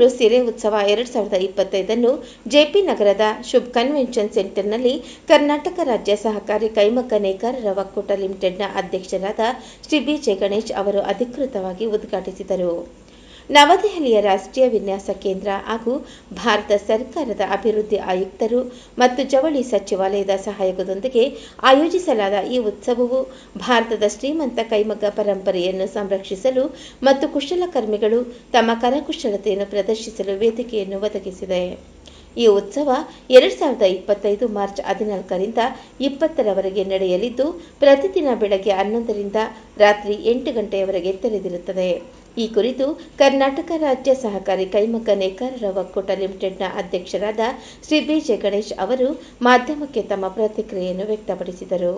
ಬೆಂಗಳೂರು ಸೀರೆ ಉತ್ಸವ 2025 ಜೆಪಿ ನಗರದ ಶುಭ್ ಕನ್ವೆನ್ಷನ್ ಸೆಂಟರ್ನಲ್ಲಿ ಕರ್ನಾಟಕ ರಾಜ್ಯ ಸಹಕಾರಿ ಕೈಮಗ್ಗ ನೇಕಾರರ ಒಕ್ಕೂಟ ಲಿಮಿಟೆಡ್ನ ಅಧ್ಯಕ್ಷರಾದ ಶ್ರೀ ಬಿ ಜೆ ಗಣೇಶ್ ಅವರು ಅಧಿಕೃತವಾಗಿ ಉದ್ಘಾಟಿಸಿದರು. ನವದೆಹಲಿಯ ರಾಷ್ಟ್ರೀಯ ವಿನ್ಯಾಸ ಕೇಂದ್ರ ಹಾಗೂ ಭಾರತ ಸರ್ಕಾರದ ಅಭಿವೃದ್ಧಿ ಆಯುಕ್ತರು ಮತ್ತು ಜವಳಿ ಸಚಿವಾಲಯದ ಸಹಯೋಗದೊಂದಿಗೆ ಆಯೋಜಿಸಲಾದ ಈ ಉತ್ಸವವು ಭಾರತದ ಶ್ರೀಮಂತ ಕೈಮಗ್ಗ ಪರಂಪರೆಯನ್ನು ಸಂರಕ್ಷಿಸಲು ಮತ್ತು ಕುಶಲಕರ್ಮಿಗಳು ತಮ್ಮ ಕರಕುಶಲತೆಯನ್ನು ಪ್ರದರ್ಶಿಸಲು ವೇದಿಕೆಯನ್ನು ಒದಗಿಸಿದೆ. ಈ ಉತ್ಸವ 2025 ಮಾರ್ಚ್ 14ರಿಂದ 20ರವರೆಗೆ ನಡೆಯಲಿದ್ದು, ಪ್ರತಿದಿನ ಬೆಳಗ್ಗೆ 11ರಿಂದ ರಾತ್ರಿ 8 ಗಂಟೆಯವರೆಗೆ ತೆರೆದಿರುತ್ತದೆ. ಈ ಕುರಿತು ಕರ್ನಾಟಕ ರಾಜ್ಯ ಸಹಕಾರಿ ಕೈಮಗ್ಗ ನೇಕಾರರ ಒಕ್ಕೂಟ ಲಿಮಿಟೆಡ್ನ ಅಧ್ಯಕ್ಷರಾದ ಶ್ರೀ ಬಿ ಜೆ ಗಣೇಶ್ ಅವರು ಮಾಧ್ಯಮಕ್ಕೆ ತಮ್ಮ ಪ್ರತಿಕ್ರಿಯೆಯನ್ನು ವ್ಯಕ್ತಪಡಿಸಿದರು.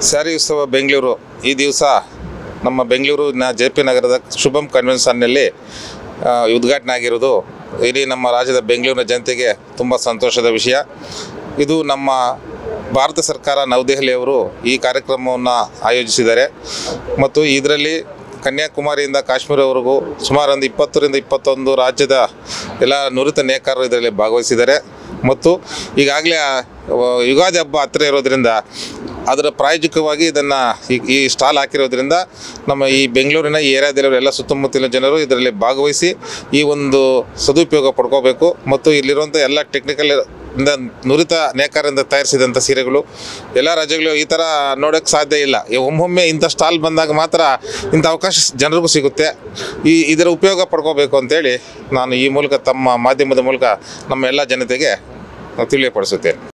ಸ್ಯಾರಿ ಉತ್ಸವ ಬೆಂಗಳೂರು ಈ ದಿವಸ ನಮ್ಮ ಬೆಂಗಳೂರಿನ ಜೆಪಿ ನಗರದ ಶುಭಂ ಕನ್ವೆನ್ಷನ್ನಲ್ಲಿ ಉದ್ಘಾಟನೆ ಆಗಿರೋದು ಇಡೀ ನಮ್ಮ ರಾಜ್ಯದ ಬೆಂಗಳೂರಿನ ಜನತೆಗೆ ತುಂಬ ಸಂತೋಷದ ವಿಷಯ. ಇದು ನಮ್ಮ ಭಾರತ ಸರ್ಕಾರ ನವದೆಹಲಿಯವರು ಈ ಕಾರ್ಯಕ್ರಮವನ್ನು ಆಯೋಜಿಸಿದ್ದಾರೆ ಮತ್ತು ಇದರಲ್ಲಿ ಕನ್ಯಾಕುಮಾರಿಯಿಂದ ಕಾಶ್ಮೀರವರೆಗೂ ಸುಮಾರು ಒಂದು 20ರಿಂದ 21 ರಾಜ್ಯದ ಎಲ್ಲ ನುರಿತ ನೇಕಾರರು ಇದರಲ್ಲಿ ಭಾಗವಹಿಸಿದ್ದಾರೆ ಮತ್ತು ಈಗಾಗಲೇ ಯುಗಾದಿ ಹಬ್ಬ ಹತ್ತಿರ ಇರೋದರಿಂದ ಅದರ ಪ್ರಾಯೋಜಿಕವಾಗಿ ಇದನ್ನು ಈ ಸ್ಟಾಲ್ ಹಾಕಿರೋದ್ರಿಂದ ನಮ್ಮ ಈ ಬೆಂಗಳೂರಿನ ಈ ಏರಿಯಾದಲ್ಲಿರೋ ಎಲ್ಲ ಸುತ್ತಮುತ್ತಲಿನ ಜನರು ಇದರಲ್ಲಿ ಭಾಗವಹಿಸಿ ಈ ಒಂದು ಸದುಪಯೋಗ ಪಡ್ಕೋಬೇಕು ಮತ್ತು ಇಲ್ಲಿರುವಂಥ ಎಲ್ಲ ಟೆಕ್ನಿಕಲ್ ನುರಿತ ನೇಕಾರರಿಂದ ತಯಾರಿಸಿದಂಥ ಸೀರೆಗಳು ಎಲ್ಲ ರಾಜ್ಯಗಳು ಈ ಥರ ನೋಡೋಕ್ಕೆ ಸಾಧ್ಯ ಇಲ್ಲ. ಒಮ್ಮೊಮ್ಮೆ ಇಂಥ ಸ್ಟಾಲ್ ಬಂದಾಗ ಮಾತ್ರ ಇಂಥ ಅವಕಾಶ ಜನರಿಗೂ ಸಿಗುತ್ತೆ. ಇದರ ಉಪಯೋಗ ಪಡ್ಕೋಬೇಕು ಅಂತೇಳಿ ನಾನು ಈ ಮೂಲಕ ತಮ್ಮ ಮಾಧ್ಯಮದ ಮೂಲಕ ನಮ್ಮ ಎಲ್ಲ ಜನತೆಗೆ ತಿಳಿಯಪಡಿಸುತ್ತೇನೆ.